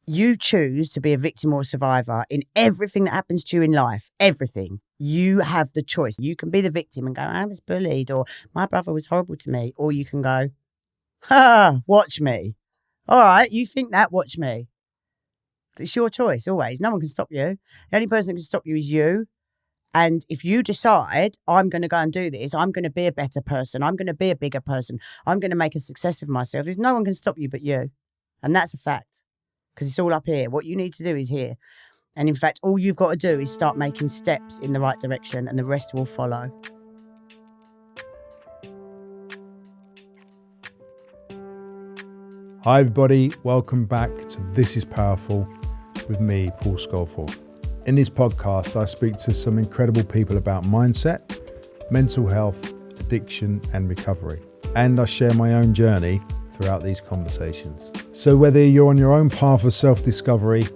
you choose to be a victim or a survivor in everything that happens to you in life, everything. You have the choice. You can be the victim and go, I was bullied, or my brother was horrible to me. Or you can go, watch me. All right, you think that, watch me. It's your choice always. No one can stop you. The only person that can stop you is you. And if you decide, I'm going to go and do this, I'm going to be a better person, I'm going to be a bigger person, I'm going to make a success of myself, there's no one can stop you but you. And that's a fact. Because it's all up here. What you need to do is here. And in fact, all you've got to do is start making steps in the right direction and the rest will follow. Hi everybody, welcome back to This Is Powerful with me, Paul Scolford. In this podcast, I speak to some incredible people about mindset, mental health, addiction and recovery. And I share my own journey throughout these conversations. So whether you're on your own path of self-discovery,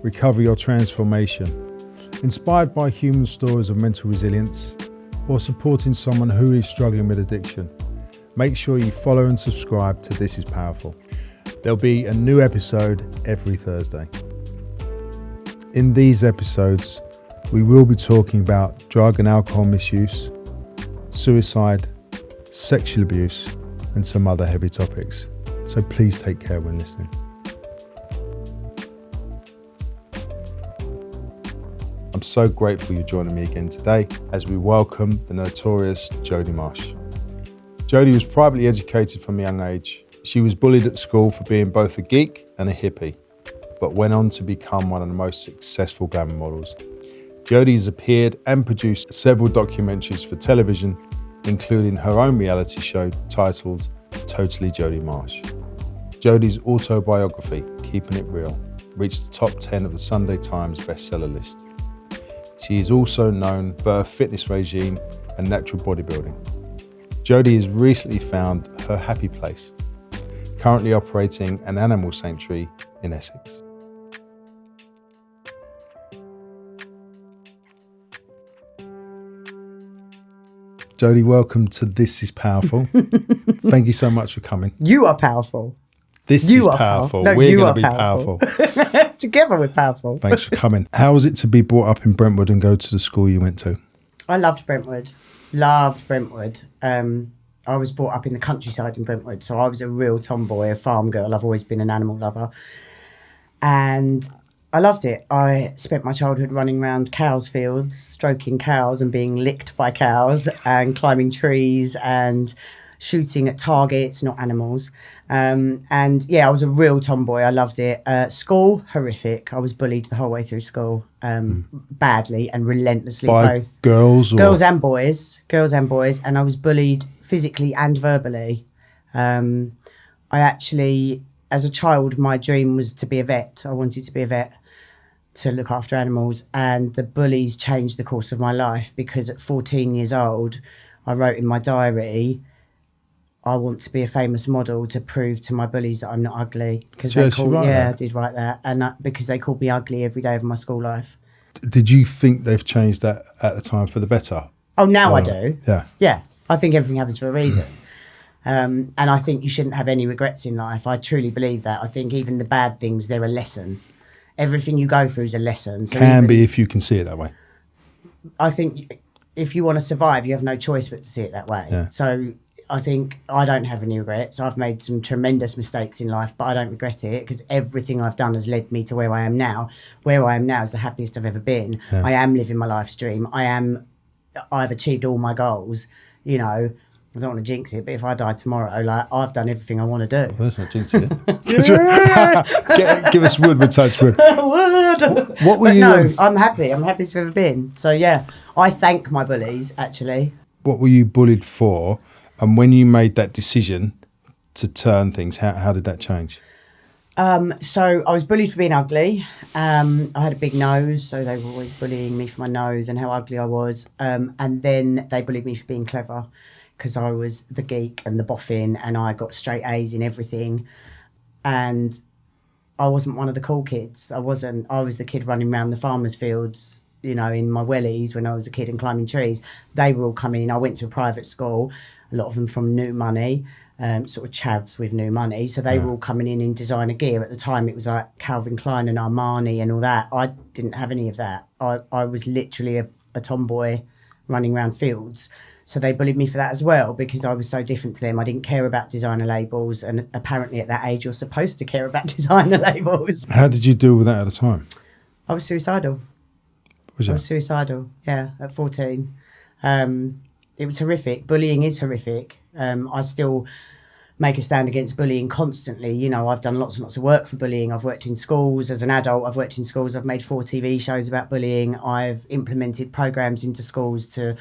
recovery or transformation, inspired by human stories of mental resilience, or supporting someone who is struggling with addiction, make sure you follow and subscribe to This Is Powerful. There'll be a new episode every Thursday. In these episodes, we will be talking about drug and alcohol misuse, suicide, sexual abuse, and some other heavy topics. So please take care when listening. I'm so grateful you're joining me again today as we welcome the notorious Jodie Marsh. Jodie was privately educated from a young age. She was bullied at school for being both a geek and a hippie, but went on to become one of the most successful glamour models. Jodie has appeared and produced several documentaries for television, including her own reality show titled Totally Jodie Marsh. Jodie's autobiography, Keeping It Real, reached the top 10 of the Sunday Times bestseller list. She is also known for her fitness regime and natural bodybuilding. Jodie has recently found her happy place, currently operating an animal sanctuary in Essex. Jodie, welcome to This Is Powerful. Thank you so much for coming. You are powerful. This is powerful. No, we're going to be powerful. Together we're powerful. Thanks for coming. How was it to be brought up in Brentwood and go to the school you went to? I loved Brentwood. I was brought up in the countryside in Brentwood, so I was a real tomboy, a farm girl. I've always been an animal lover. And I loved it. I spent my childhood running around cows' fields, stroking cows and being licked by cows and climbing trees and shooting at targets, not animals. And yeah, I was a real tomboy. I loved it. School, horrific. I was bullied the whole way through school, badly and relentlessly. By both girls and boys. And I was bullied physically and verbally. I actually, as a child, my dream was to be a vet. I wanted to be a vet to look after animals. And the bullies changed the course of my life because at 14 years old, I wrote in my diary, I want to be a famous model to prove to my bullies that I'm not ugly. Because I did write that. And because they called me ugly every day of my school life. Did you think they've changed that at the time for the better? Oh, now I do. Yeah. Yeah. I think everything happens for a reason. And I think you shouldn't have any regrets in life. I truly believe that. I think even the bad things, they're a lesson. Everything you go through is a lesson. So can be if you can see it that way. I think if you want to survive, you have no choice but to see it that way. Yeah. So I think I don't have any regrets. I've made some tremendous mistakes in life, but I don't regret it because everything I've done has led me to where I am now. Where I am now is the happiest I've ever been. Yeah. I am living my life's dream. I've achieved all my goals. You know, I don't want to jinx it, but if I die tomorrow, like, I've done everything I want to do. Well, that's not jinxing it. Give us wood, we'll touch wood. Wood! What were you... No, I'm happy. I'm happy to have been. So, yeah, I thank my bullies, actually. What were you bullied for? And when you made that decision to turn things, how did that change? So I was bullied for being ugly. I had a big nose, so they were always bullying me for my nose and how ugly I was. And then they bullied me for being clever because I was the geek and the boffin and I got straight A's in everything. And I wasn't one of the cool kids. I was the kid running around the farmers' fields, you know, in my wellies when I was a kid and climbing trees. They were all coming in. I went to a private school, a lot of them from new money. sort of chavs with new money. So they were all coming in designer gear. At the time, it was like Calvin Klein and Armani and all that. I didn't have any of that. I was literally a tomboy running around fields. So they bullied me for that as well, because I was so different to them. I didn't care about designer labels. And apparently at that age, you're supposed to care about designer labels. How did you deal with that at the time? I was suicidal. I was suicidal, yeah, at 14. It was horrific. Bullying is horrific. I still make a stand against bullying constantly. You know, I've done lots and lots of work for bullying. I've worked in schools as an adult. I've worked in schools. I've made 4 TV shows about bullying. I've implemented programs into schools to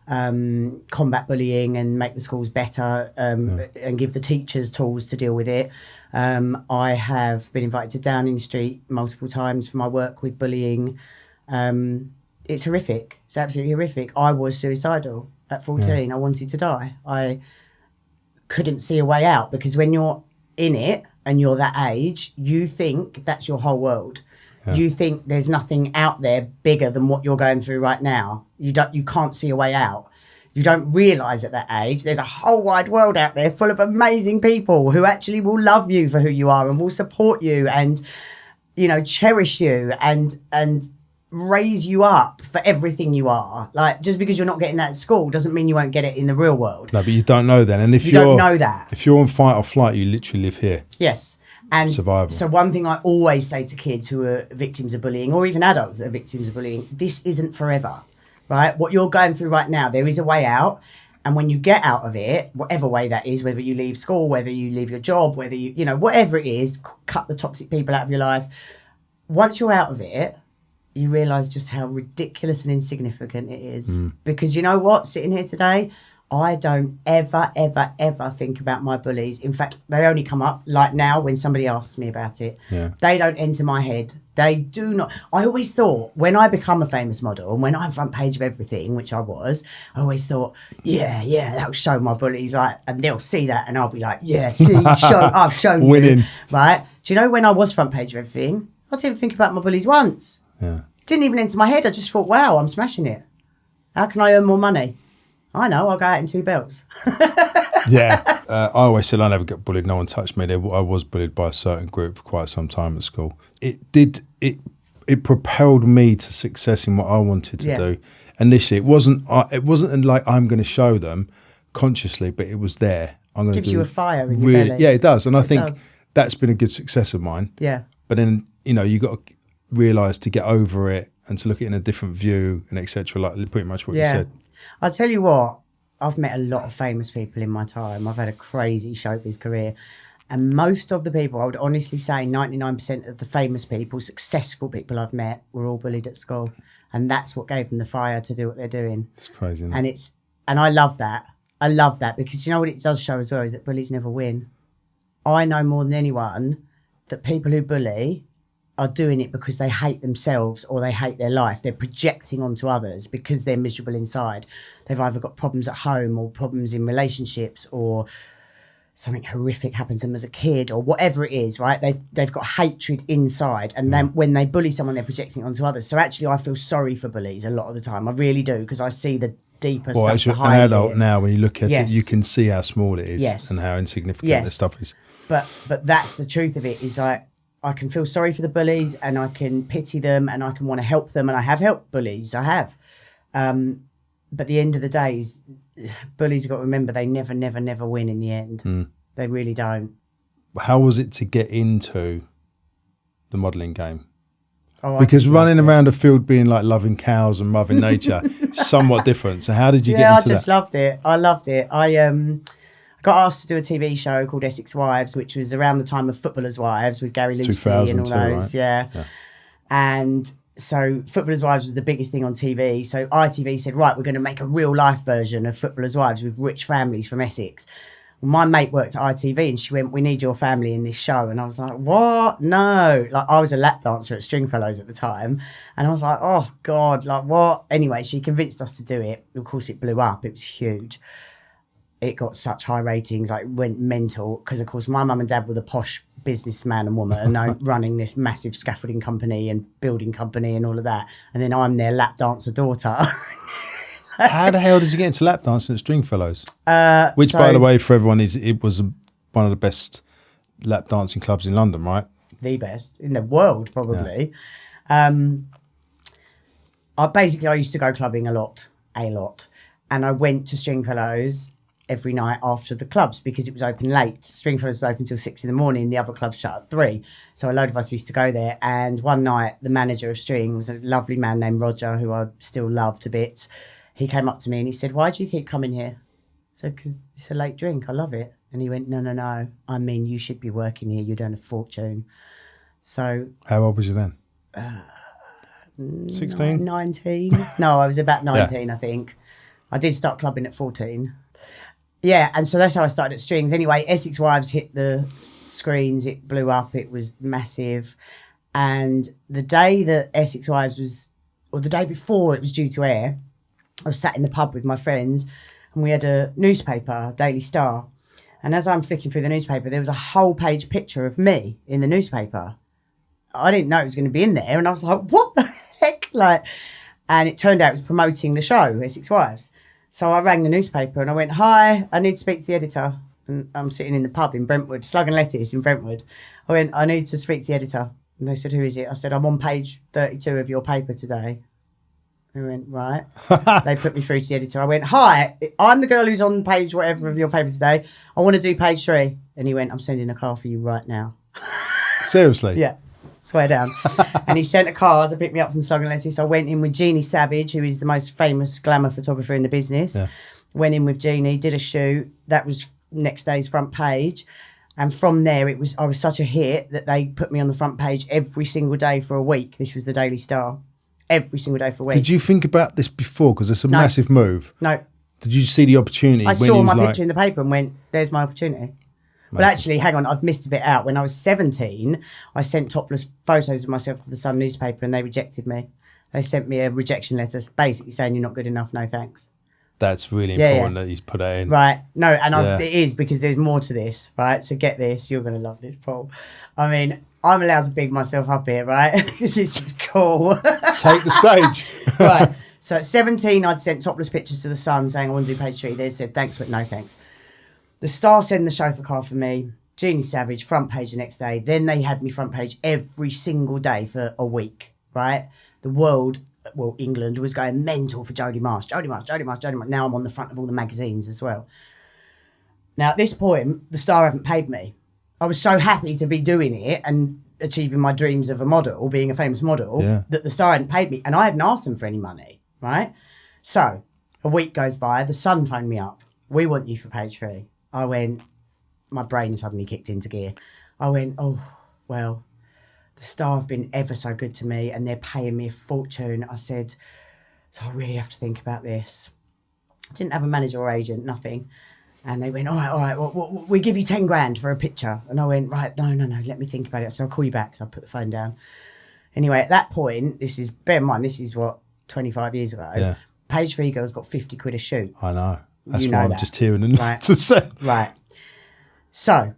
combat bullying and make the schools better and give the teachers tools to deal with it. I have been invited to Downing Street multiple times for my work with bullying. It's horrific. It's absolutely horrific. I was suicidal at 14. I wanted to die. I couldn't see a way out, because when you're in it and you're that age, you think that's your whole world. You think there's nothing out there bigger than what you're going through right now. You can't see a way out. You don't realise at that age there's a whole wide world out there full of amazing people who actually will love you for who you are and will support you and, you know, cherish you and raise you up for everything you are. Like, just because you're not getting that at school doesn't mean you won't get it in the real world. No, but you don't know then. And if you don't know that. If you're on fight or flight, you literally live here. Yes. And survival. So one thing I always say to kids who are victims of bullying, or even adults that are victims of bullying, this isn't forever, right? What you're going through right now, there is a way out. And when you get out of it, whatever way that is, whether you leave school, whether you leave your job, whether you know, whatever it is, cut the toxic people out of your life. Once you're out of it, you realise just how ridiculous and insignificant it is. Because you know what? Sitting here today, I don't ever think about my bullies. In fact, they only come up like now when somebody asks me about it. Yeah. They don't enter my head. They do not. I always thought when I become a famous model and when I'm front page of everything, which I was, I always thought, yeah, that'll show my bullies, like, and they'll see that and I'll be like, yeah, see, I've shown winning. You. Right? Do you know when I was front page of everything, I didn't think about my bullies once. Yeah. Didn't even enter my head. I just thought, wow, I'm smashing it. How can I earn more money? I know, I'll go out in 2 belts. Yeah. I always said I never got bullied. No one touched me. I was bullied by a certain group for quite some time at school. It propelled me to success in what I wanted to do. Initially, it wasn't like I'm going to show them consciously, but it was there. I'm going to gives you a fire in your belly. Yeah, it does. And I think that's been a good success of mine. Yeah. But then, you know, you got to realise to get over it and to look at it in a different view and etc. Like pretty much what you said. I'll tell you what, I've met a lot of famous people in my time. I've had a crazy showbiz career. And most of the people, I would honestly say 99% of the famous people, successful people I've met, were all bullied at school. And that's what gave them the fire to do what they're doing. It's crazy, isn't it? And I love that. I love that, because you know what it does show as well is that bullies never win. I know more than anyone that people who bully are doing it because they hate themselves or they hate their life. They're projecting onto others because they're miserable inside. They've either got problems at home or problems in relationships, or something horrific happens to them as a kid, or whatever it is, right? They've got hatred inside, and then when they bully someone, they're projecting it onto others. So actually, I feel sorry for bullies a lot of the time. I really do, because I see the deeper stuff as behind an adult it. Now, when you look at it, you can see how small it is and how insignificant the stuff is. But that's the truth of it, is like, I can feel sorry for the bullies and I can pity them and I can want to help them, and I have helped bullies, I have. But at the end of the day, bullies have got to remember they never win in the end. They really don't. How was it to get into the modelling game? Because running around a field being like loving cows and loving nature, somewhat different. So how did you get into that? Yeah, I just loved it. I loved it. I got asked to do a TV show called Essex Wives, which was around the time of Footballers' Wives with Gary Lucy and all those. Right? Yeah. And so Footballers' Wives was the biggest thing on TV. So ITV said, right, we're going to make a real life version of Footballers' Wives with rich families from Essex. Well, my mate worked at ITV and she went, we need your family in this show. And I was like, what? No. Like, I was a lap dancer at Stringfellows at the time. And I was like, oh God, like what? Anyway, she convinced us to do it. Of course, it blew up. It was huge. It got such high ratings, like went mental, because of course my mum and dad were the posh businessman and woman and running this massive scaffolding company and building company and all of that, and then I'm their lap dancer daughter. How the hell did you get into lap dancing at Stringfellows? Which, So- by the way, for everyone, it was one of the best lap dancing clubs in London, right? The best in the world, probably. I used to go clubbing a lot, and I went to Stringfellows every night after the clubs because it was open late. Stringfellows was open till 6 a.m. The other clubs shut at 3. So a load of us used to go there. And one night, the manager of Strings, a lovely man named Roger, who I still love to bits, he came up to me and he said, "Why do you keep coming here?" I said, "Because it's a late drink. I love it." And he went, No. I mean, you should be working here. You're doing a fortune. So... How old was you then? 16? 19. No, I was about 19, I think. I did start clubbing at 14. Yeah, and so that's how I started at Strings. Anyway, Essex Wives hit the screens. It blew up. It was massive. And the day that Essex Wives was, or the day before it was due to air, I was sat in the pub with my friends and we had a newspaper, Daily Star. And as I'm flicking through the newspaper, there was a whole page picture of me in the newspaper. I didn't know it was going to be in there. And I was like, what the heck? And it turned out it was promoting the show, Essex Wives. So I rang the newspaper and I went, "Hi, I need to speak to the editor." And I'm sitting in the pub in Brentwood, Slug and Lettuce in Brentwood. I went, "I need to speak to the editor." And they said, "Who is it?" I said, "I'm on page 32 of your paper today." They went, "Right." They put me through to the editor. I went, "Hi, I'm the girl who's on page whatever of your paper today. I want to do page 3. And he went, "I'm sending a car for you right now." Seriously? Yeah. Swear down. And he sent a car to pick me up from Slug and Lettuce. I went in with Jeannie Savage, who is the most famous glamour photographer in the business. Yeah. Went in with Jeannie, did a shoot. That was next day's front page. And from there, I was such a hit that they put me on the front page every single day for a week. This was the Daily Star. Every single day for a week. Did you think about this before? Because it's a massive move. No. Did you see the opportunity? I saw my picture in the paper and went, "There's my opportunity." Well, actually, hang on, I've missed a bit out. When I was 17, I sent topless photos of myself to the Sun newspaper and they rejected me. They sent me a rejection letter basically saying, "You're not good enough, no thanks." That's really important that you put that in. Right. No, and it is because there's more to this, right? So get this. You're going to love this, Paul. I mean, I'm allowed to big myself up here, right? Because it's just cool. Take the stage. Right. So at 17, I'd sent topless pictures to the Sun saying I want to do page 3. They said, "Thanks, but no thanks." The Star sent the chauffeur car for me. Jeannie Savage, front page the next day. Then they had me front page every single day for a week, right? The world, well, England was going mental for Jodie Marsh. Jodie Marsh. Now I'm on the front of all the magazines as well. Now, at this point, the Star haven't paid me. I was so happy to be doing it and achieving my dreams of a model, being a famous model, that the Star hadn't paid me. And I hadn't asked them for any money, right? So a week goes by, the Sun phoned me up. "We want you for page 3. I went, my brain suddenly kicked into gear. I went, "Oh, well, the Star have been ever so good to me and they're paying me a fortune." I said, "So I really have to think about this." I didn't have a manager or agent, nothing. And they went, all right, well, we give you 10 grand for a picture. And I went, "Right, no, let me think about it." I said, "I'll call you back." So I put the phone down. Anyway, at that point, bear in mind, this is 25 years ago. Yeah. Page 3 girls got 50 quid a shoot. I know. That's You why know I'm that. just hearing and Right. to say. Right. So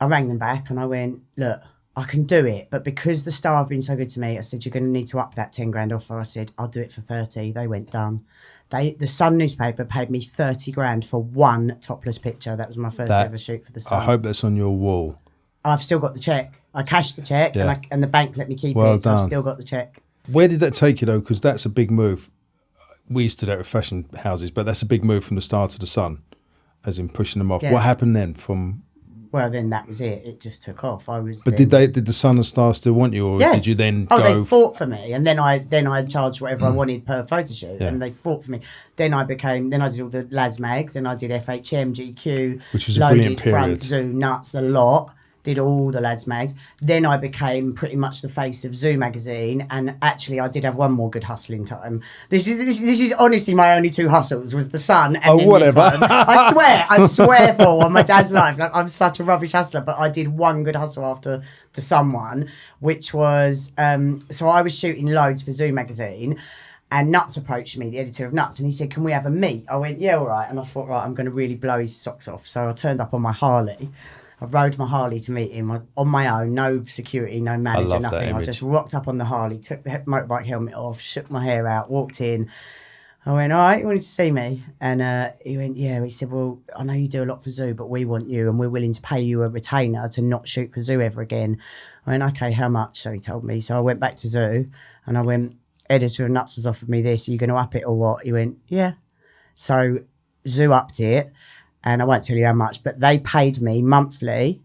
I rang them back and I went, "Look, I can do it, but because the Star have been so good to me," I said, "you're going to need to up that 10 grand offer." I said, "I'll do it for 30. They went, "Done." The Sun newspaper paid me 30 grand for one topless picture. That was my first ever shoot for the Sun. I hope that's on your wall. I've still got the check. I cashed the check and the bank let me keep Well it. So done. I've still got the check. Where did that take you though? Because that's a big move. We used to do that with fashion houses, but that's a big move from the Star to the Sun, as in pushing them off. Yeah. What happened then? Well, then that was it. It just took off. But did the Sun and Star still want you, or Yes. did you then Oh, go? they fought for me, and then I charged whatever I wanted per photo shoot, and they fought for me. Then I did all the lads mags, then I did FHM, GQ, Which was a Loaded, brilliant period. Front, Zoo, Nuts, the lot. Did all the lads mags. Then I became pretty much the face of Zoo magazine, and actually I did have one more good hustling time. This is honestly my only 2 hustles was the Sun and then whatever. this one. I swear, Paul, on my dad's life, like I'm such a rubbish hustler, but I did one good hustle after the Sun one, which was so I was shooting loads for Zoo magazine. And Nuts approached me, the editor of Nuts, and he said, "Can we have a meet?" I went, "Yeah, all right." And I thought, right, I'm going to really blow his socks off. So I turned up on my Harley. I rode my Harley to meet him on my own, no security, no manager, love that nothing. I image. just rocked up on the Harley, took the motorbike helmet off, shook my hair out, walked in. I went, all right, you wanted to see me? And he went, yeah. He said, well, I know you do a lot for Zoo, but we want you and we're willing to pay you a retainer to not shoot for Zoo ever again. I went, okay, how much? So he told me. So I went back to Zoo and I went, editor of Nuts has offered me this. Are you going to up it or what? He went, yeah. So Zoo upped it, and I won't tell you how much, but they paid me monthly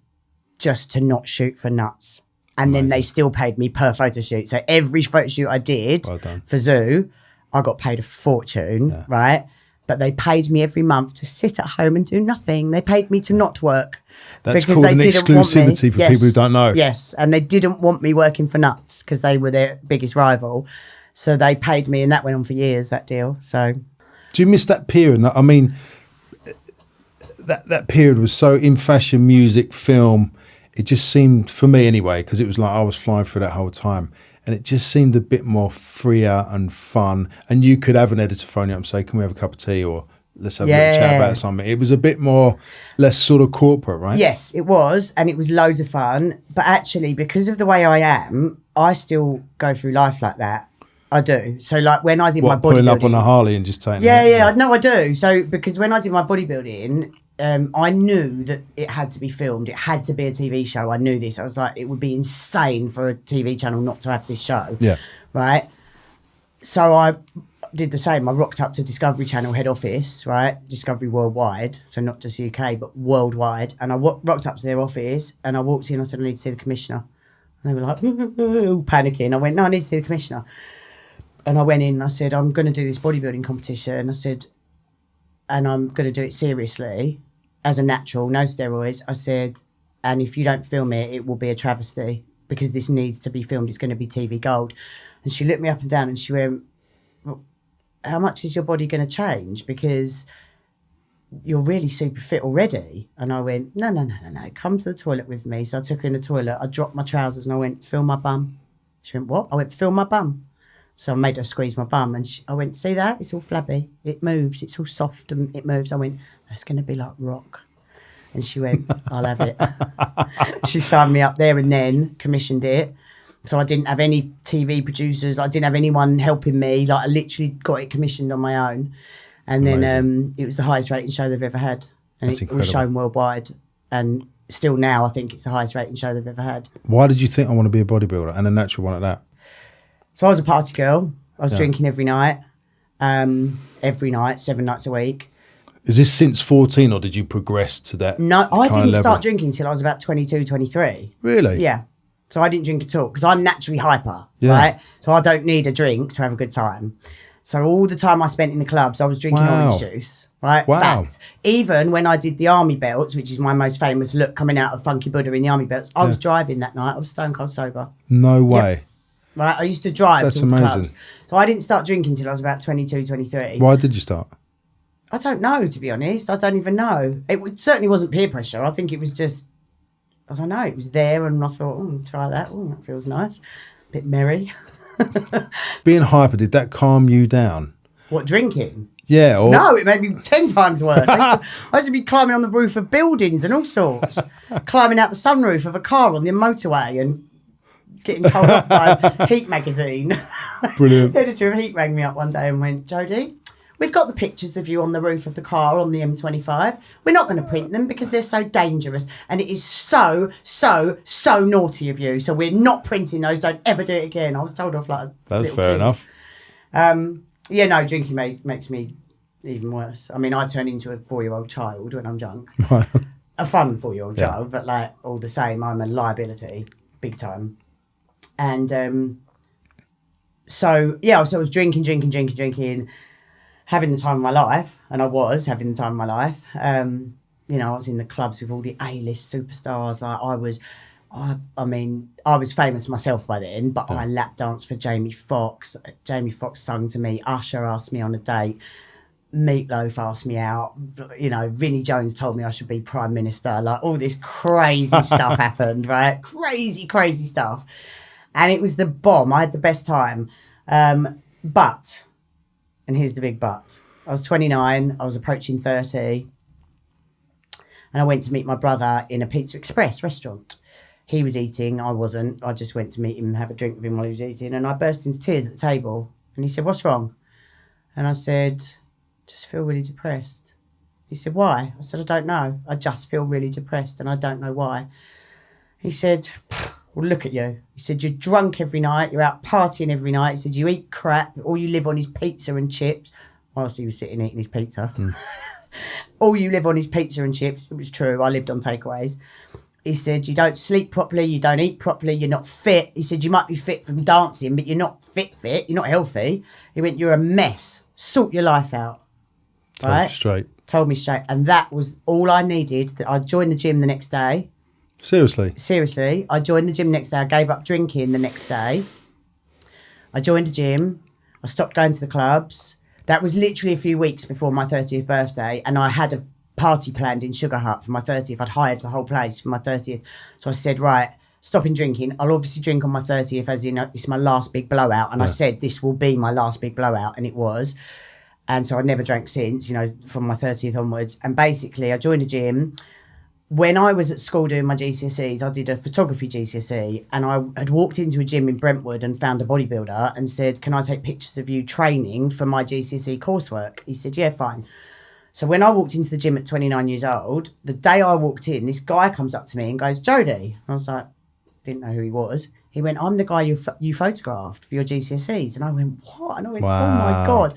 just to not shoot for Nuts. And then they still paid me per photo shoot. So every photo shoot I did for Zoo, I got paid a fortune, right? But they paid me every month to sit at home and do nothing. They paid me to not work. That's called an exclusivity for people who don't know. Yes, and they didn't want me working for Nuts because they were their biggest rival. So they paid me, and that went on for years, that deal. So, do you miss that period? I mean, that period was so in fashion, music, film. It just seemed, for me anyway, because it was like I was flying through that whole time, and it just seemed a bit more freer and fun. And you could have an editor phone you up and say, can we have a cup of tea, or let's have a little chat about something. It was a bit more, less sort of corporate, right? Yes, it was, and it was loads of fun. But actually, because of the way I am, I still go through life like that. I do. So like when I did my bodybuilding, pulling up on a Harley and just taking I do. So because when I did my bodybuilding, I knew that it had to be filmed. It had to be a TV show. I knew this. I was like, it would be insane for a TV channel not to have this show. Yeah. Right. So I did the same. I rocked up to Discovery Channel head office, right? Discovery Worldwide. So not just UK, but worldwide. And I rocked up to their office and I walked in. I said, I need to see the commissioner. And they were like, panicking. I went, no, I need to see the commissioner. And I went in and I said, I'm going to do this bodybuilding competition. I said, and I'm going to do it seriously as a natural, no steroids. I said, and if you don't film it, it will be a travesty because this needs to be filmed. It's going to be TV gold. And she looked me up and down and she went, well, how much is your body going to change? Because you're really super fit already. And I went, no, come to the toilet with me. So I took her in the toilet. I dropped my trousers and I went, feel my bum. She went, what? I went, feel my bum. So I made her squeeze my bum and I went, see that? It's all flabby. It moves. It's all soft and it moves. I went, that's going to be like rock. And she went, I'll have it. She signed me up there and then, commissioned it. So I didn't have any TV producers. I didn't have anyone helping me. Like I literally got it commissioned on my own. And then it was the highest rating show they've ever had. And it was shown worldwide. And still now I think it's the highest rating show they've ever had. Why did you think I want to be a bodybuilder and a natural one at that? So I was a party girl. I was drinking every night, 7 nights a week. Is this since 14 or did you progress to that? No, I didn't start drinking until I was about 22, 23. Really? Yeah. So I didn't drink at all because I'm naturally hyper, right? So I don't need a drink to have a good time. So all the time I spent in the clubs, I was drinking orange juice, right? Wow. Fact. Even when I did the army belts, which is my most famous look coming out of Funky Buddha in the army belts, I was driving that night. I was stone cold sober. No way. Yep. Right, I used to drive to the clubs. So I didn't start drinking until I was about 22, 23. Why did you start? I don't know, to be honest. I don't even know. It certainly wasn't peer pressure. I think it was just, I don't know, it was there and I thought, try that. Oh, that feels nice. A bit merry. Being hyper, did that calm you down? What, drinking? Yeah. Or... No, it made me 10 times worse. I used to be climbing on the roof of buildings and all sorts. Climbing out the sunroof of a car on the motorway and getting told off by Heat magazine. Brilliant. The editor of Heat rang me up one day and went, Jodie, we've got the pictures of you on the roof of the car on the M25. We're not going to print them because they're so dangerous and it is so naughty of you. So we're not printing those. Don't ever do it again. I was told off like a That's little fair kid. enough. Drinking makes me even worse. I mean, I turn into a 4-year-old child when I'm drunk. A fun 4-year-old child, but like all the same, I'm a liability, big time. And so I was drinking, having the time of my life, and I was having the time of my life. I was in the clubs with all the A-list superstars. Like I was famous myself by then, but I lap danced for Jamie Foxx. Jamie Foxx sung to me. Usher asked me on a date. Meatloaf asked me out. Vinnie Jones told me I should be Prime Minister. Like all this crazy stuff happened, right? Crazy stuff. And it was the bomb. I had the best time. But, and here's the big but, I was 29, I was approaching 30, and I went to meet my brother in a Pizza Express restaurant. He was eating, I wasn't. I just went to meet him and have a drink with him while he was eating, and I burst into tears at the table. And he said, what's wrong? And I said, just feel really depressed. He said, why? I said, I don't know. I just feel really depressed and I don't know why. He said, well, look at you. He said, you're drunk every night. You're out partying every night. He said, you eat crap. All you live on is pizza and chips. Whilst he was sitting eating his pizza. All you live on is pizza and chips. It was true. I lived on takeaways. He said, you don't sleep properly. You don't eat properly. You're not fit. He said, you might be fit from dancing, but you're not fit. You're not healthy. He went, you're a mess. Sort your life out. Right? Told me straight. And that was all I needed. I joined the gym the next day. Seriously. I joined the gym the next day. I gave up drinking the next day. I joined the gym. I stopped going to the clubs. That was literally a few weeks before my 30th birthday. And I had a party planned in Sugar Hut for my 30th. I'd hired the whole place for my 30th. So I said, right, stopping drinking. I'll obviously drink on my 30th as in it's my last big blowout. And I said, this will be my last big blowout. And it was. And so I never drank since, from my 30th onwards. And basically I joined a gym. When I was at school doing my GCSEs, I did a photography GCSE and I had walked into a gym in Brentwood and found a bodybuilder and said, can I take pictures of you training for my GCSE coursework? He said, yeah, fine. So when I walked into the gym at 29 years old, the day I walked in, this guy comes up to me and goes, Jodie. I was like, didn't know who he was. He went, I'm the guy you photographed for your GCSEs. And I went, what? And I went, wow. Oh my God.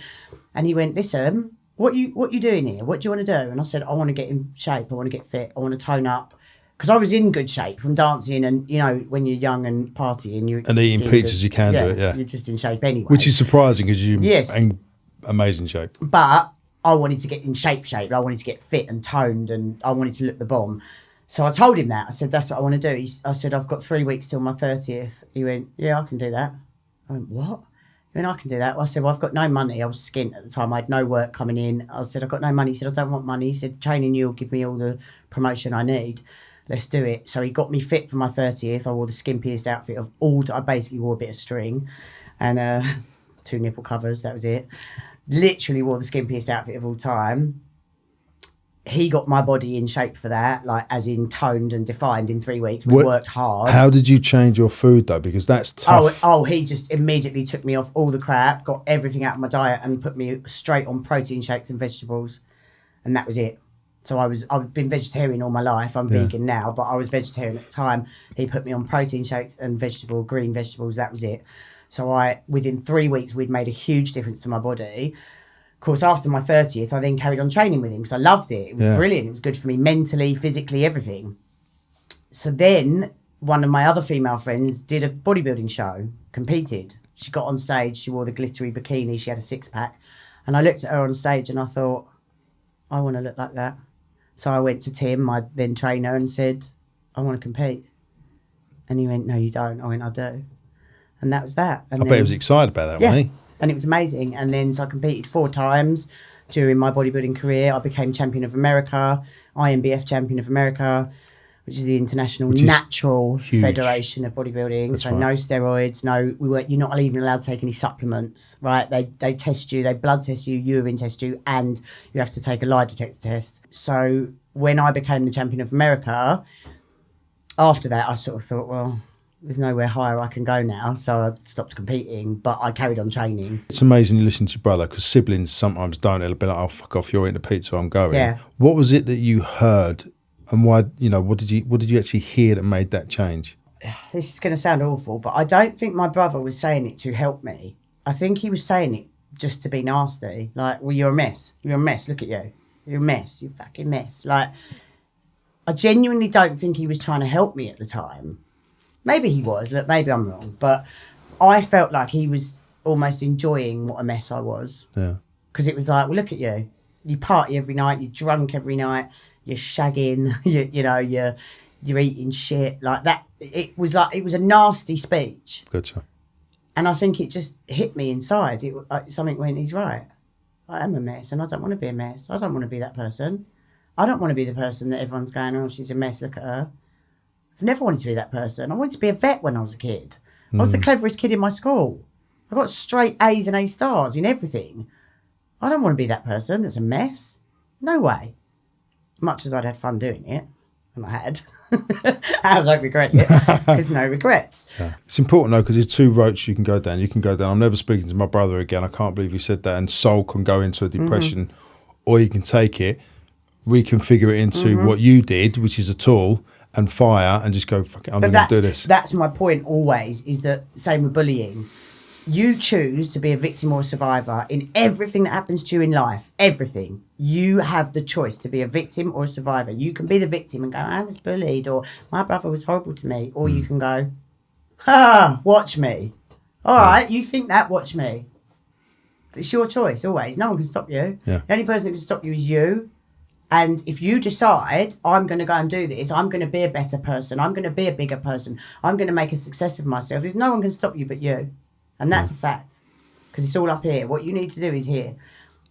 And he went, listen, what you doing here? What do you want to do? And I said, I want to get in shape. I want to get fit. I want to tone up. Because I was in good shape from dancing and, when you're young and partying. And eating pizzas, you can do it, yeah. You're just in shape anyway. Which is surprising because you're in amazing shape. But I wanted to get in shape. I wanted to get fit and toned and I wanted to look the bomb. So I told him that. I said, that's what I want to do. I said, I've got 3 weeks till my 30th. He went, yeah, I can do that. I went, what? He went, I can do that. Well, I said, well, I've got no money. I was skint at the time. I had no work coming in. I said, I've got no money. He said, I don't want money. He said, training you will give me all the promotion I need. Let's do it. So he got me fit for my 30th. I wore the skimpiest outfit of all. I basically wore a bit of string and 2 nipple covers. That was it. Literally wore the skimpiest outfit of all time. He got my body in shape for that, like as in toned and defined in 3 weeks. We worked hard. How did you change your food though? Because that's tough. Oh, he just immediately took me off all the crap, got everything out of my diet and put me straight on protein shakes and vegetables. And that was it. So I've been vegetarian all my life. I'm vegan now, but I was vegetarian at the time. He put me on protein shakes and green vegetables. That was it. So within 3 weeks, we'd made a huge difference to my body. Of course, after my 30th, I then carried on training with him because I loved it. It was brilliant. It was good for me mentally, physically, everything. So then one of my other female friends did a bodybuilding show, competed. She got on stage. She wore the glittery bikini. She had a 6-pack. And I looked at her on stage and I thought, I want to look like that. So I went to Tim, my then trainer, and said, I want to compete. And he went, no, you don't. I went, I do. And that was that. And I bet he was excited about that, wasn't he? And it was amazing. And then so I competed 4 times during my bodybuilding career. I became champion of America, IMBF champion of America, which is the International Natural Federation of Bodybuilding. That's so no steroids, you're not even allowed to take any supplements, right? They test you, they blood test you, urine test you, and you have to take a lie detector test. So when I became the champion of America, after that I sort of thought, well, there's nowhere higher I can go now. So I stopped competing, but I carried on training. It's amazing you listen to your brother because siblings sometimes don't. It'll be like, oh, fuck off, you're into pizza, I'm going. Yeah. What was it that you heard and why, what did you actually hear that made that change? This is going to sound awful, but I don't think my brother was saying it to help me. I think he was saying it just to be nasty. Like, well, you're a mess. You're a mess. Look at you. You're a mess. You fucking mess. Like, I genuinely don't think he was trying to help me at the time. Maybe he was, look, maybe I'm wrong, but I felt like he was almost enjoying what a mess I was. Yeah. Because it was like, well, look at you. You party every night, you're drunk every night, you're shagging, you're eating shit. Like that, it was a nasty speech. Gotcha. And I think it just hit me inside. Something went, he's right. I am a mess and I don't want to be a mess. I don't want to be that person. I don't want to be the person that everyone's going, oh, she's a mess, look at her. I've never wanted to be that person. I wanted to be a vet when I was a kid. I was the cleverest kid in my school. I got straight A's and A stars in everything. I don't want to be that person that's a mess. No way. Much as I'd had fun doing it, and I had. I don't regret it. There's no regrets. Yeah. It's important though, because there's two roads you can go down. You can go down, I'm never speaking to my brother again. I can't believe you said that. And sulk and go into a depression. Or you can take it, reconfigure it into what you did, which is a tool, and fire, and just go, fuck it, I'm going to do this. That's my point always, is that same with bullying. You choose to be a victim or a survivor in everything that happens to you in life. Everything. You have the choice to be a victim or a survivor. You can be the victim and go, I was bullied, or my brother was horrible to me. Or you can go, watch me. All right, you think that, watch me. It's your choice always. No one can stop you. Yeah. The only person who can stop you is you. And if you decide, I'm going to go and do this, I'm going to be a better person, I'm going to be a bigger person, I'm going to make a success of myself, there's no one can stop you but you. And that's a fact. Because it's all up here. What you need to do is here.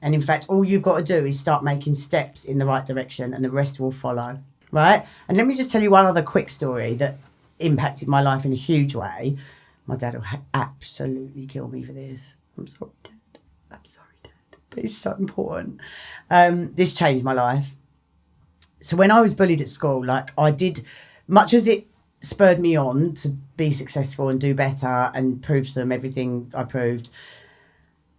And in fact, all you've got to do is start making steps in the right direction and the rest will follow. Right? And let me just tell you one other quick story that impacted my life in a huge way. My dad will absolutely kill me for this. I'm sorry, Dad. I'm sorry, Dad. But it's so important. This changed my life. So when I was bullied at school, like I did, much as it spurred me on to be successful and do better and prove to them everything I proved,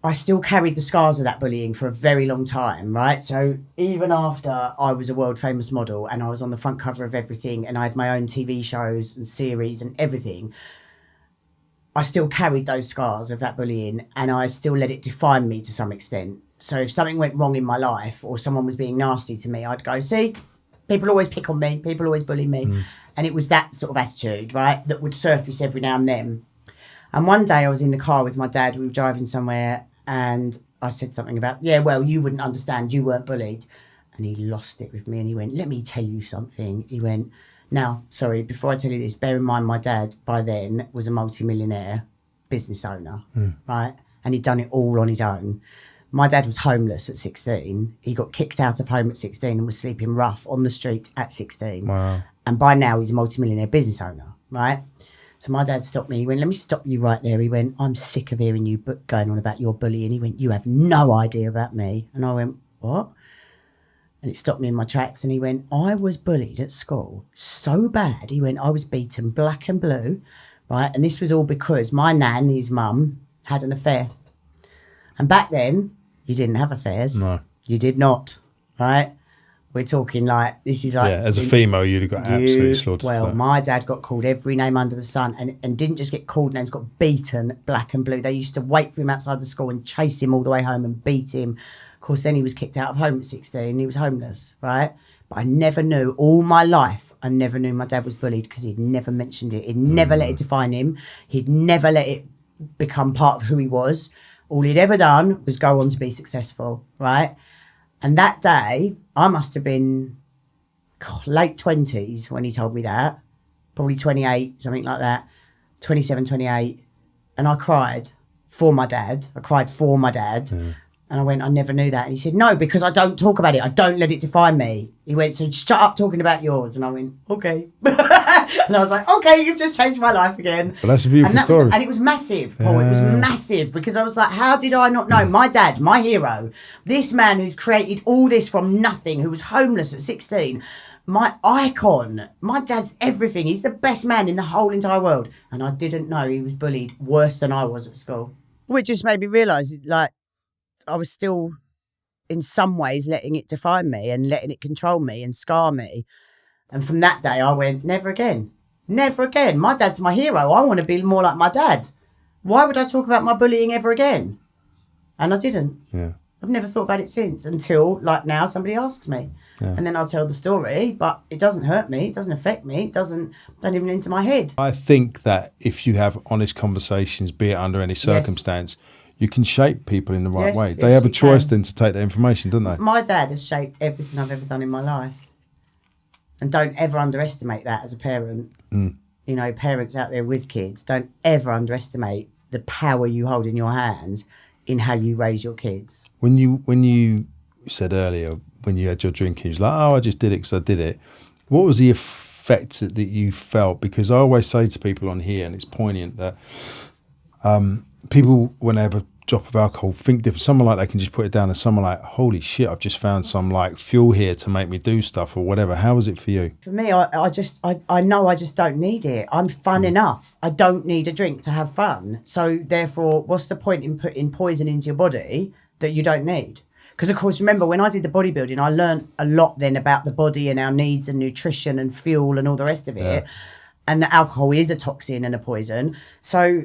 I still carried the scars of that bullying for a very long time, right? So even after I was a world famous model and I was on the front cover of everything and I had my own TV shows and series and everything, I still carried those scars of that bullying and I still let it define me to some extent. So if something went wrong in my life or someone was being nasty to me, I'd go, see, people always pick on me, people always bully me. And it was that sort of attitude, right, that would surface every now and then. And one day I was in the car with my dad, we were driving somewhere, and I said something about, yeah, well, you wouldn't understand, you weren't bullied. And he lost it with me and he went, let me tell you something. He went, now, sorry, before I tell you this, bear in mind my dad by then was a multi-millionaire business owner, right? And he'd done it all on his own. My dad was homeless at 16. He got kicked out of home at 16 and was sleeping rough on the street at 16. Wow. And by now he's a multi-millionaire business owner, right? So my dad stopped me. He went, let me stop you right there. He went, I'm sick of hearing you going on about your bullying. He went, you have no idea about me. And I went, what? And it stopped me in my tracks. And he went, I was bullied at school so bad. He went, I was beaten black and blue, right? And this was all because my nan, his mum, had an affair. And back then, you didn't have affairs. No. You did not, right? We're talking like, this is like... Yeah, as a female, you'd have got absolutely slaughtered. Well, my dad got called every name under the sun and didn't just get called names, got beaten black and blue. They used to wait for him outside the school and chase him all the way home and beat him. Of course, then he was kicked out of home at 16. He was homeless, right? But I never knew, all my life, I never knew my dad was bullied because he'd never mentioned it. He'd never let it define him. He'd never let it become part of who he was. All he'd ever done was go on to be successful, right? And that day, I must have been late 20s when he told me that, probably 28, something like that, 27, 28. And I cried for my dad. And I went, I never knew that. And he said, no, because I don't talk about it. I don't let it define me. He went, so shut up talking about yours. And I went, okay. And I was like, okay, you've just changed my life again. But that's a beautiful story. And it was massive, Paul. It was massive because I was like, how did I not know? My dad, my hero, this man who's created all this from nothing, who was homeless at 16, my icon, my dad's everything. He's the best man in the whole entire world. And I didn't know he was bullied worse than I was at school. Which just made me realise, like, I was still, in some ways, letting it define me and letting it control me and scar me. And from that day, I went, never again. Never again. My dad's my hero. I want to be more like my dad. Why would I talk about my bullying ever again? And I didn't. Yeah. I've never thought about it since until, like now, somebody asks me. Yeah. And then I'll tell the story, but it doesn't hurt me. It doesn't affect me. It doesn't even enter my head. I think that if you have honest conversations, be it under any circumstance, you can shape people in the right way. They have a choice then to take that information, don't they? My dad has shaped everything I've ever done in my life. And don't ever underestimate that as a parent. You know, parents out there with kids, don't ever underestimate the power you hold in your hands in how you raise your kids. When you said earlier, when you had your drinking, you was like, oh, I just did it because I did it. What was the effect that you felt? Because I always say to people on here, and it's poignant, that people, when they have a drop of alcohol think different. Someone like they can just put it down, and someone like, holy shit, I've just found some like fuel here to make me do stuff or whatever. How was it for you? For me, I know I just don't need it. I'm fun enough. I don't need a drink to have fun. So therefore, what's the point in putting poison into your body that you don't need? Because of course, remember when I did the bodybuilding, I learned a lot then about the body and our needs and nutrition and fuel and all the rest of it. Yeah. And that alcohol is a toxin and a poison. So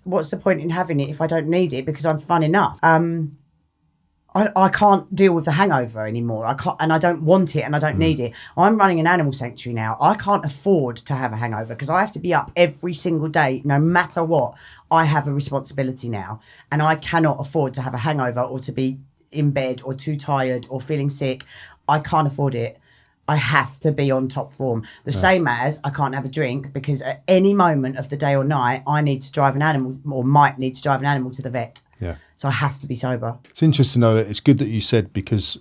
what's the point in having it if I don't need it because I'm fun enough? I can't deal with the hangover anymore. I don't want it and I don't need it. I'm running an animal sanctuary now. I can't afford to have a hangover because I have to be up every single day, no matter what. I have a responsibility now, and I cannot afford to have a hangover or to be in bed or too tired or feeling sick. I can't afford it. I have to be on top form. The same as I can't have a drink because at any moment of the day or night, I need to drive an animal or might need to drive an animal to the vet. Yeah. So I have to be sober. It's interesting to know that it's good that you said, because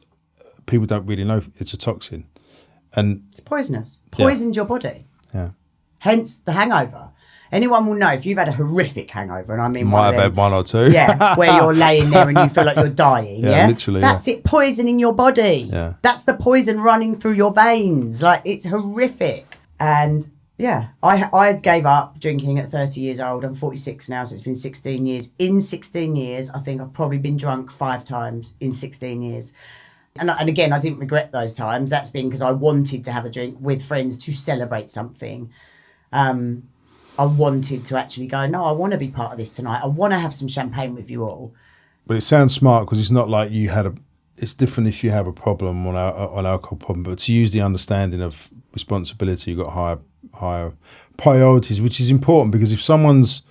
people don't really know it's a toxin. And it's poisonous. Poisons your body. Yeah. Hence the hangover. Anyone will know if you've had a horrific hangover, and I mean, might have had one or two. Yeah, where you're laying there and you feel like you're dying. Yeah, literally. That's it, poisoning your body. Yeah. That's the poison running through your veins. Like, it's horrific. And yeah, I gave up drinking at 30 years old. I'm 46 now, so it's been 16 years. In 16 years, I think I've probably been drunk 5 times in 16 years. And again, I didn't regret those times. That's been because I wanted to have a drink with friends to celebrate something. I wanted to actually go, no, I want to be part of this tonight. I want to have some champagne with you all. But it sounds smart because it's not like you had it's different if you have a problem on alcohol problem, but to use the understanding of responsibility, you've got higher priorities, which is important, because if someone's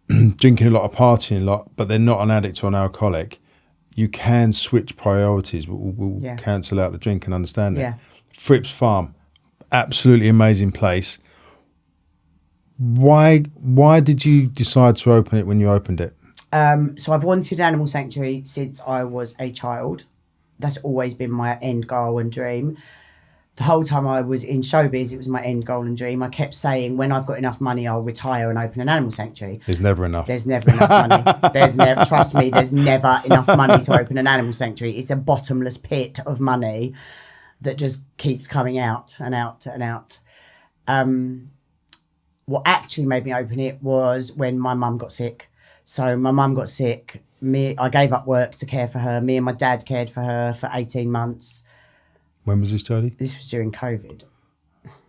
drinking a lot or partying a lot, but they're not an addict or an alcoholic, you can switch priorities. We'll cancel out the drink and understand it. Fripps Farm, absolutely amazing place. Why did you decide to open it when you opened it? So I've wanted an animal sanctuary since I was a child. That's always been my end goal and dream. The whole time I was in showbiz, it was my end goal and dream. I kept saying, when I've got enough money, I'll retire and open an animal sanctuary. There's never enough. There's never enough money. Trust me, there's never enough money to open an animal sanctuary. It's a bottomless pit of money that just keeps coming out and out and out. What actually made me open it was when my mum got sick. So my mum got sick. I gave up work to care for her. Me and my dad cared for her for 18 months. When was this, Jodie? This was during COVID.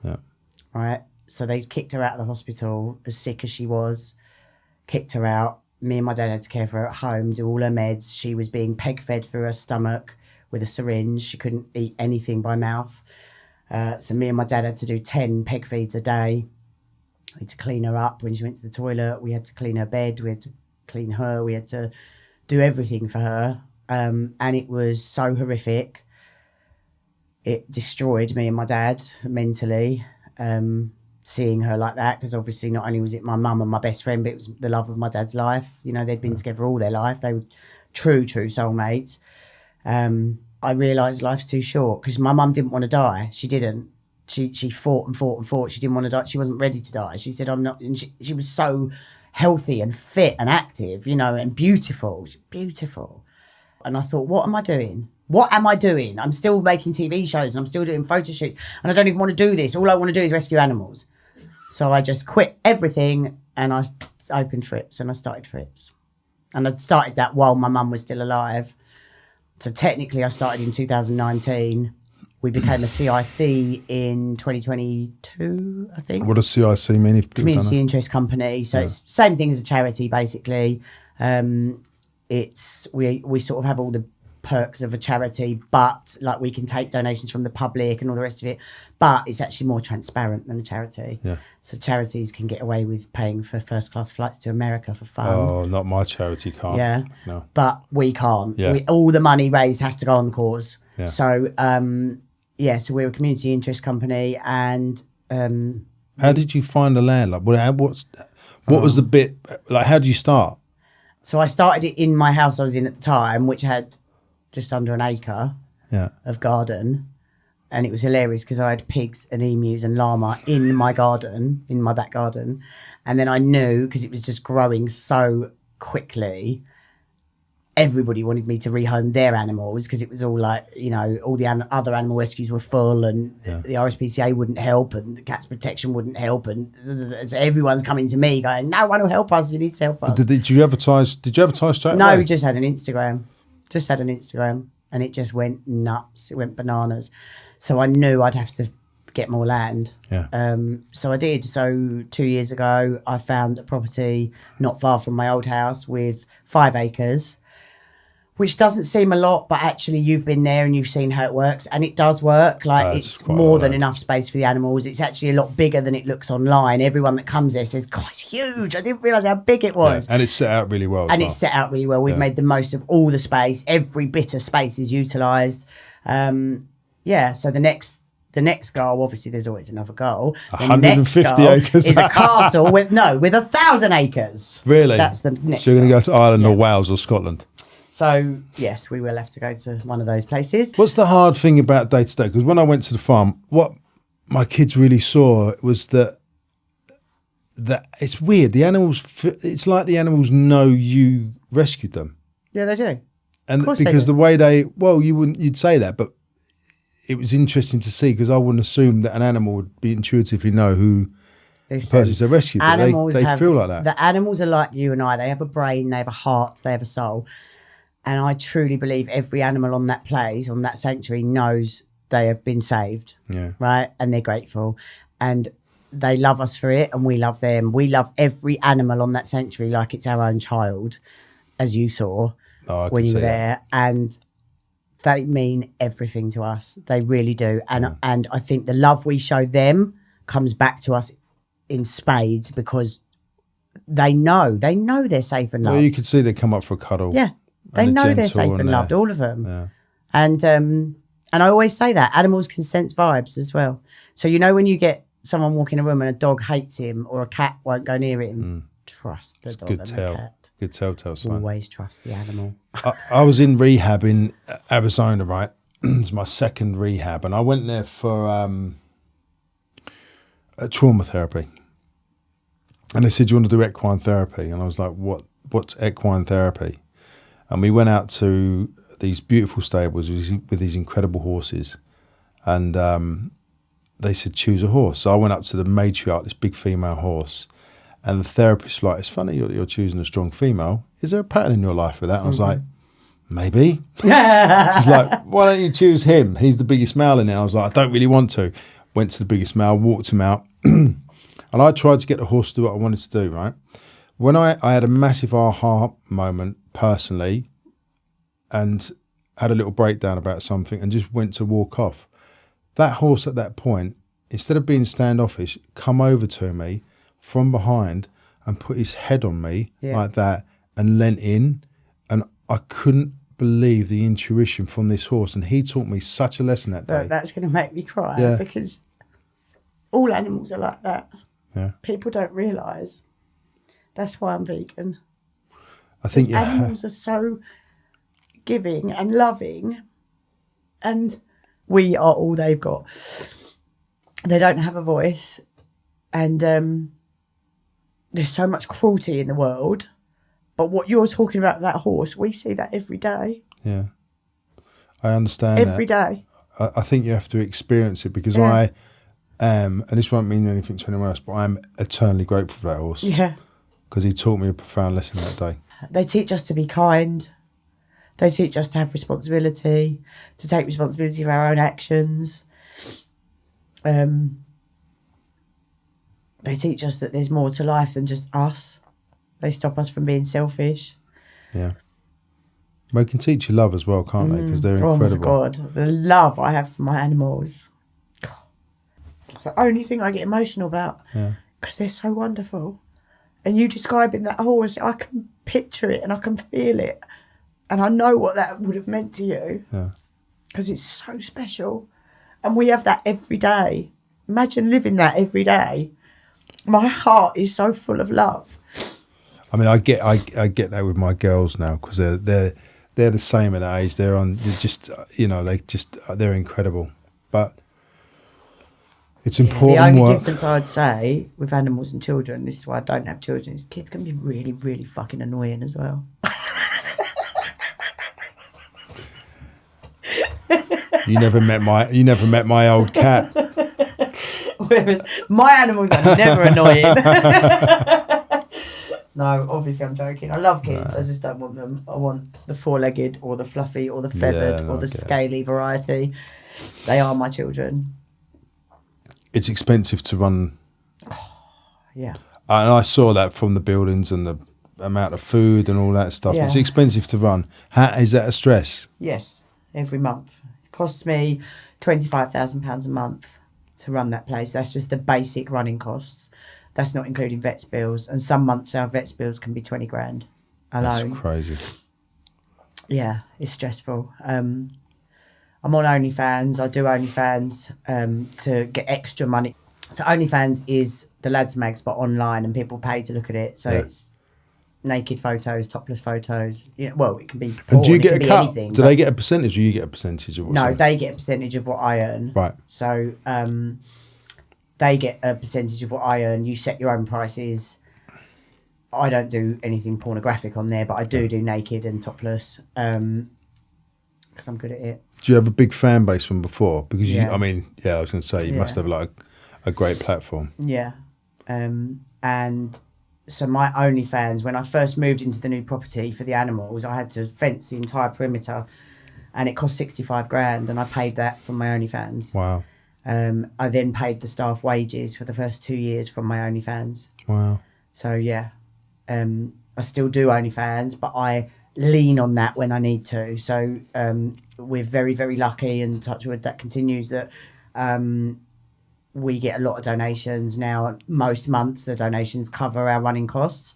Yeah. Right? So they kicked her out of the hospital, as sick as she was, kicked her out. Me and my dad had to care for her at home, do all her meds. She was being peg-fed through her stomach with a syringe. She couldn't eat anything by mouth. So me and my dad had to do 10 peg feeds a day. We had to clean her up when she went to the toilet. We had to clean her bed. We had to clean her. We had to do everything for her. And it was so horrific. It destroyed me and my dad mentally, seeing her like that, because obviously not only was it my mum and my best friend, but it was the love of my dad's life. You know, they'd been together all their life. They were true soulmates. I realised life's too short, because my mum didn't want to die. She didn't. She fought and fought and fought. She didn't want to die. She wasn't ready to die. She said, I'm not. And she was so healthy and fit and active, you know, and beautiful. Beautiful. And I thought, what am I doing? What am I doing? I'm still making TV shows and I'm still doing photo shoots and I don't even want to do this. All I want to do is rescue animals. So I just quit everything and I opened Fripps and I started Fripps. And I started that while my mum was still alive. So technically I started in 2019. We became a CIC in 2022, I think. What does CIC mean? Community Interest Company. So it's the same thing as a charity, basically. We sort of have all the perks of a charity, but like we can take donations from the public and all the rest of it, but it's actually more transparent than a charity. Yeah. So charities can get away with paying for first class flights to America for fun. Oh, not my charity can't. Yeah. No. But we can't. Yeah. All the money raised has to go on the cause. Yeah. So so we're a community interest company. And how did you find the land? Like what was the bit, like how did you start? So I started it in my house I was in at the time, which had just under an acre of garden. And it was hilarious because I had pigs and emus and llama in my garden, in my back garden. And then I knew, because it was just growing so quickly, everybody wanted me to rehome their animals because it was all like, you know, all the other animal rescues were full, and the RSPCA wouldn't help, and the Cats Protection wouldn't help, and so everyone's coming to me going, no one will help us, you need to help us. Did you advertise straight No, away? we just had an Instagram. And it just went nuts. It went bananas. So I knew I'd have to get more land. Yeah. So I did. So 2 years ago, I found a property not far from my old house with 5 acres, which doesn't seem a lot, but actually you've been there and you've seen how it works, and it does work. Like, it's more than enough space for the animals. It's actually a lot bigger than it looks online. Everyone that comes there says, God, it's huge. I didn't realise how big it was. Yeah, and it's set out really well. It's set out really well. We've made the most of all the space. Every bit of space is utilised. So the next goal, obviously there's always another goal. 150 acres. Is a castle with 1,000 acres. Really? That's the next So you're going to go to Ireland or Wales or Scotland? So, yes, we will have to go to one of those places. What's the hard thing about day to day? Because when I went to the farm, what my kids really saw was that it's weird. The animals, it's like the animals know you rescued them. Yeah, they do. And because the way you'd say that, but it was interesting to see, because I wouldn't assume that an animal would be intuitively know who the persons they rescued. Animals they feel like that. The animals are like you and I. They have a brain, they have a heart, they have a soul. And I truly believe every animal on that place, on that sanctuary, knows they have been saved. Yeah. Right? And they're grateful. And they love us for it, and we love them. We love every animal on that sanctuary like it's our own child, as you saw when you were there. And they mean everything to us. They really do. And I think the love we show them comes back to us in spades, because they know they're safe and loved. Well, you could see they come up for a cuddle. Yeah. They know they're safe and loved, all of them. Yeah. And I always say that animals can sense vibes as well. So, you know, when you get someone walking in a room and a dog hates him or a cat won't go near him, trust the dog and the cat. Good telltale sign. Always trust the animal. I was in rehab in Arizona, right? It was my second rehab, and I went there for a trauma therapy. And they said, "You want to do equine therapy?" And I was like, "What's equine therapy?" And we went out to these beautiful stables with these incredible horses. And they said, choose a horse. So I went up to the matriarch, this big female horse. And the therapist was like, it's funny you're choosing a strong female. Is there a pattern in your life with that? And I was like, maybe. She's like, why don't you choose him? He's the biggest male in there. I was like, I don't really want to. Went to the biggest male, walked him out. And I tried to get the horse to do what I wanted to do, right? When I had a massive aha moment personally, and had a little breakdown about something and just went to walk off. That horse at that point, instead of being standoffish, come over to me from behind and put his head on me like that and leant in. And I couldn't believe the intuition from this horse. And he taught me such a lesson that day. That's going to make me cry because all animals are like that. Yeah. People don't realise. That's why I'm vegan. I think animals are so giving and loving, and we are all they've got. They don't have a voice, and there's so much cruelty in the world. But what you're talking about, that horse, we see that every day. Yeah, I understand every day. I think you have to experience it, because I am, and this won't mean anything to anyone else, but I'm eternally grateful for that horse. Yeah. Because he taught me a profound lesson that day. They teach us to be kind. They teach us to have responsibility, to take responsibility for our own actions. They teach us that there's more to life than just us. They stop us from being selfish. Yeah. They can teach you love as well, can't they? Because they're incredible. Oh, my God. The love I have for my animals. It's the only thing I get emotional about. Yeah. Because they're so wonderful. And you describing that horse, I can picture it and I can feel it. And I know what that would have meant to you. Yeah. Because it's so special. And we have that every day. Imagine living that every day. My heart is so full of love. I mean, I get that with my girls now, because they're the same at that age. They're just, they're incredible. But it's important. The only difference I'd say with animals and children, this is why I don't have children, is kids can be really, really fucking annoying as well. You never met my old cat. Whereas my animals are never annoying. No, obviously I'm joking. I love kids. I just don't want them. I want the four-legged or the fluffy or the feathered or the scaly variety. They are my children. It's expensive to run. Yeah. And I saw that from the buildings and the amount of food and all that stuff. Yeah. It's expensive to run. Is that a stress? Yes, every month. It costs me £25,000 a month to run that place. That's just the basic running costs. That's not including vets bills. And some months our vets bills can be 20 grand alone. That's crazy. Yeah, it's stressful. I'm on OnlyFans. I do OnlyFans to get extra money. So OnlyFans is the lads mags, but online, and people pay to look at it. So it's naked photos, topless photos. Well, it can be porn, and do you get a cut? Anything, do they get a percentage or you get a percentage of what's No, they get a percentage of what I earn. Right. So they get a percentage of what I earn. You set your own prices. I don't do anything pornographic on there, but I do naked and topless because I'm good at it. Do you have a big fan base from before? Because I was going to say, you must have like a great platform. Yeah. And so my OnlyFans, when I first moved into the new property for the animals, I had to fence the entire perimeter and it cost 65 grand and I paid that from my OnlyFans. Wow. I then paid the staff wages for the first 2 years from my OnlyFans. Wow. So yeah, I still do OnlyFans, but I lean on that when I need to. So we're very, very lucky, and touch wood that continues, that we get a lot of donations now. Most months the donations cover our running costs,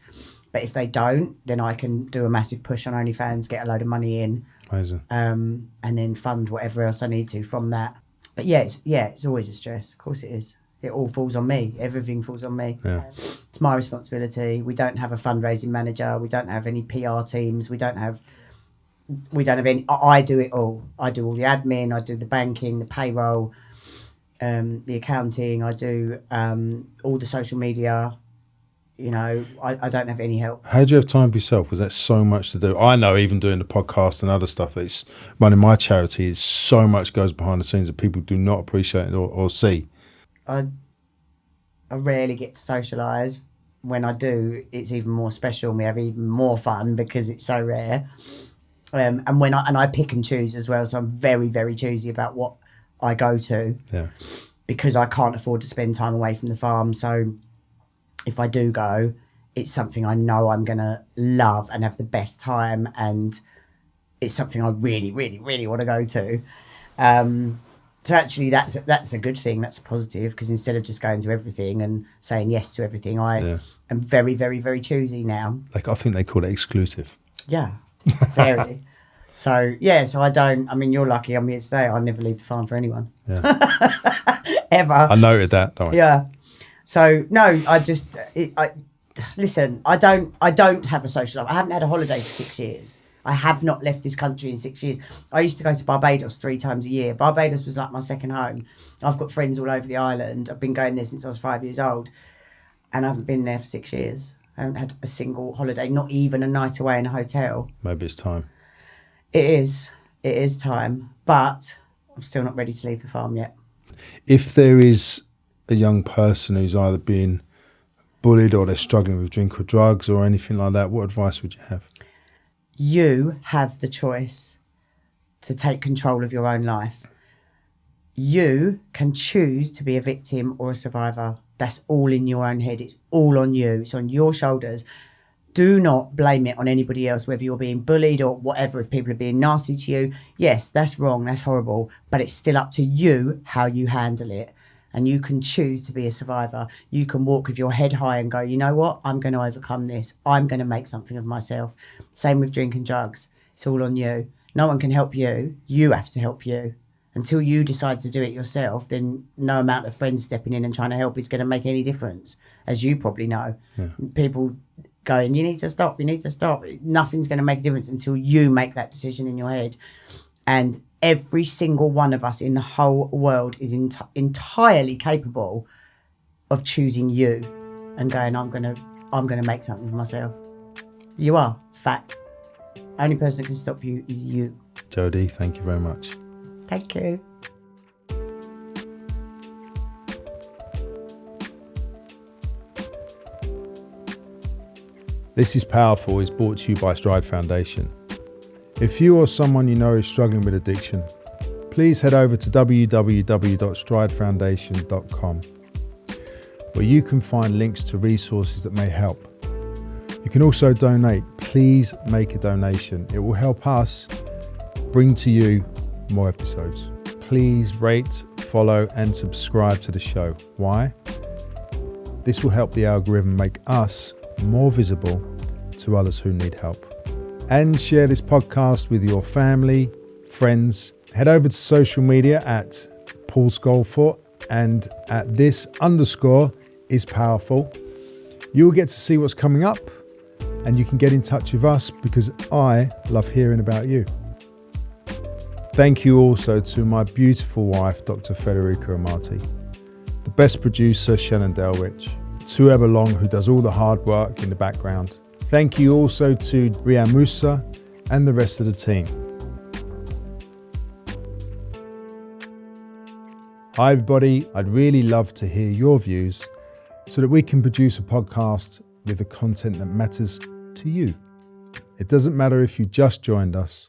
but if they don't, then I can do a massive push on OnlyFans, get a load of money in. Amazing. And then fund whatever else I need to from that. But it's always a stress. Of course it is. It all falls on me. Everything falls on me. Yeah. It's my responsibility. We don't have a fundraising manager. We don't have any PR teams. We don't have any. I do it all. I do all the admin. I do the banking, the payroll, the accounting. I do all the social media. I don't have any help. How do you have time for yourself? Because that's so much to do. I know, even doing the podcast and other stuff, it's running my charity, is so much goes behind the scenes that people do not appreciate or see. I rarely get to socialise. When I do, it's even more special, and we have even more fun because it's so rare. And I pick and choose as well, so I'm very, very choosy about what I go to. Yeah. Because I can't afford to spend time away from the farm. So if I do go, it's something I know I'm gonna love and have the best time, and it's something I really, really, really want to go to. So actually, that's a good thing. That's a positive, because instead of just going to everything and saying yes to everything, I am very, very, very choosy now. Like, I think they call it exclusive. Yeah, very. So I don't. I mean, you're lucky I'm here today. I never leave the farm for anyone. Yeah. Ever. I noted that. Don't I? Yeah. So no, listen. I don't have a social life. I haven't had a holiday for 6 years. I have not left this country in 6 years. I used to go to Barbados 3 times a year. Barbados was like my second home. I've got friends all over the island. I've been going there since I was 5 years old, and I haven't been there for 6 years. I haven't had a single holiday, not even a night away in a hotel. Maybe it's time. It is time, but I'm still not ready to leave the farm yet. If there is a young person who's either being bullied or they're struggling with drink or drugs or anything like that, what advice would you have? You have the choice to take control of your own life. You can choose to be a victim or a survivor. That's all in your own head. It's all on you. It's on your shoulders. Do not blame it on anybody else, whether you're being bullied or whatever. If people are being nasty to you, yes, that's wrong, that's horrible, but it's still up to you how you handle it. And you can choose to be a survivor. You can walk with your head high and go, you know what? I'm going to overcome this. I'm going to make something of myself. Same with drink and drugs. It's all on you. No one can help you. You have to help you. Until you decide to do it yourself, then no amount of friends stepping in and trying to help is going to make any difference, as you probably know. Yeah. People going, you need to stop. Nothing's going to make a difference until you make that decision in your head. And every single one of us in the whole world is entirely capable of choosing you and going, I'm gonna make something for myself. You are. Fact. Only person that can stop you is you. Jodie, thank you very much. Thank you. This is Powerful is brought to you by Stride Foundation. If you or someone you know is struggling with addiction, please head over to www.stridefoundation.com, where you can find links to resources that may help. You can also donate. Please make a donation. It will help us bring to you more episodes. Please rate, follow, and subscribe to the show. Why? This will help the algorithm make us more visible to others who need help. And share this podcast with your family, friends. Head over to social media at Paul Scolfort and at _is_powerful. You will get to see what's coming up, and you can get in touch with us because I love hearing about you. Thank you also to my beautiful wife, Dr. Federica Amati, the best producer, Shannon Delwich, to Ebba Long, who does all the hard work in the background. Thank you also to Ria Musa and the rest of the team. Hi everybody, I'd really love to hear your views so that we can produce a podcast with the content that matters to you. It doesn't matter if you just joined us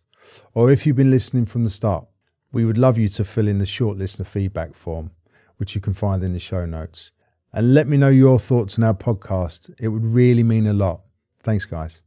or if you've been listening from the start. We would love you to fill in the short listener feedback form, which you can find in the show notes. And let me know your thoughts on our podcast. It would really mean a lot. Thanks, guys.